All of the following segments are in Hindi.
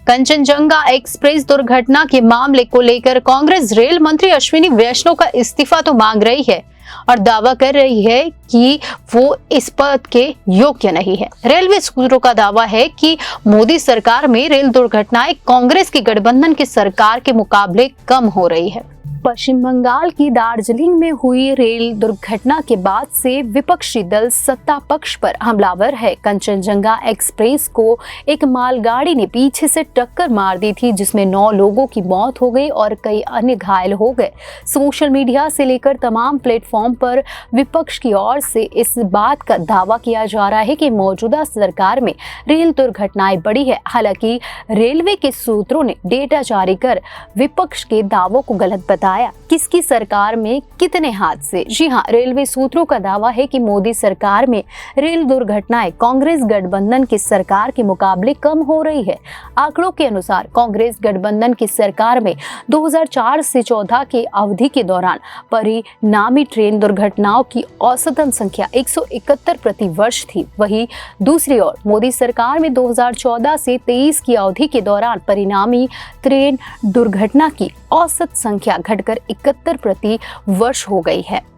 कंचनजंगा एक्सप्रेस दुर्घटना के मामले को लेकर कांग्रेस रेल मंत्री अश्विनी वैष्णव का इस्तीफा तो मांग रही है और दावा कर रही है कि वो इस पद के योग्य नहीं है। रेलवे सूत्रों का दावा है कि मोदी सरकार में रेल दुर्घटनाएं कांग्रेस की गठबंधन की सरकार के मुकाबले कम हो रही है। पश्चिम बंगाल की दार्जिलिंग में हुई रेल दुर्घटना के बाद से विपक्षी दल सत्ता पक्ष पर हमलावर है। कंचनजंगा एक्सप्रेस को एक मालगाड़ी ने पीछे से टक्कर मार दी थी, जिसमें 9 लोगों की मौत हो गई और कई अन्य घायल हो गए। सोशल मीडिया से लेकर तमाम प्लेटफॉर्म पर विपक्ष की ओर से इस बात का दावा किया जा रहा है कि मौजूदा सरकार में रेल दुर्घटनाएं बढ़ी है। हालांकि रेलवे के सूत्रों ने डेटा जारी कर विपक्ष के दावों को गलत बताया। किसकी सरकार में कितने हादसे? जी हां, रेलवे सूत्रों का दावा है कि मोदी सरकार में रेल दुर्घटनाएं कांग्रेस गठबंधन की सरकार के मुकाबले कम हो रही है। आंकड़ों के अनुसार कांग्रेस गठबंधन की सरकार में 2004 से 14 की अवधि के दौरान परिणामी ट्रेन दुर्घटनाओं की औसतन संख्या 171 प्रति वर्ष थी। वहीं दूसरी ओर मोदी सरकार में 2014 से 23 की अवधि के दौरान परिणामी ट्रेन दुर्घटना की औसत संख्या घटकर 71 प्रति वर्ष हो गई है।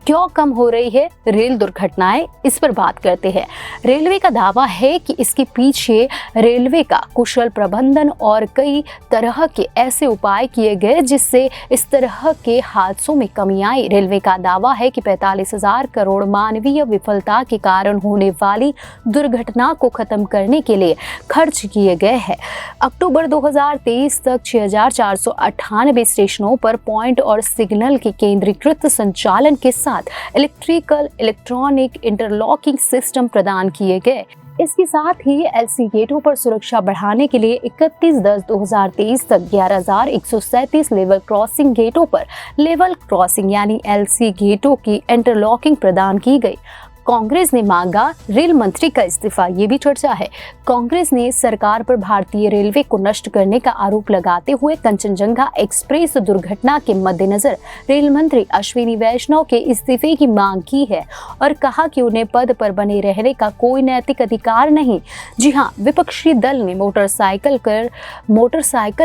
क्यों कम हो रही है रेल दुर्घटनाएं, इस पर बात करते हैं। रेलवे का दावा है कि इसके पीछे रेलवे का कुशल प्रबंधन और कई तरह के ऐसे उपाय किए गए जिससे इस तरह के हादसों में कमी आई। रेलवे का दावा है कि 45,000 करोड़ मानवीय विफलता के कारण होने वाली दुर्घटना को खत्म करने के लिए खर्च किए गए हैं। अक्टूबर 2023 तक 6,498 स्टेशनों पर पॉइंट और सिग्नल के केंद्रीकृत संचालन के साथ इलेक्ट्रॉनिक इंटरलॉकिंग सिस्टम प्रदान किए गए। इसके साथ ही एलसी गेटों पर सुरक्षा बढ़ाने के लिए 31/10/2023 तक 11,137 लेवल क्रॉसिंग गेटों पर लेवल क्रॉसिंग यानी एलसी गेटों की इंटरलॉकिंग प्रदान की गई। कांग्रेस ने मांगा रेल मंत्री का इस्तीफा, ये भी चर्चा है। कांग्रेस ने सरकार पर भारतीय रेलवे को नष्ट करने का आरोप लगाते हुए कंचनजंगा एक्सप्रेस दुर्घटना के मद्देनजर रेल मंत्री अश्विनी वैष्णव के इस्तीफे की मांग की है और कहा कि उन्हें पद पर बने रहने का कोई नैतिक अधिकार नहीं। जी हां, विपक्षी दल ने मोटरसाइकिल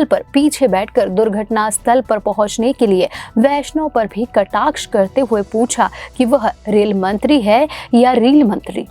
पर पीछे बैठकर दुर्घटना स्थल पर पहुंचने के लिए वैष्णव पर भी कटाक्ष करते हुए पूछा कि वह रेल मंत्री है या रेल मंत्री।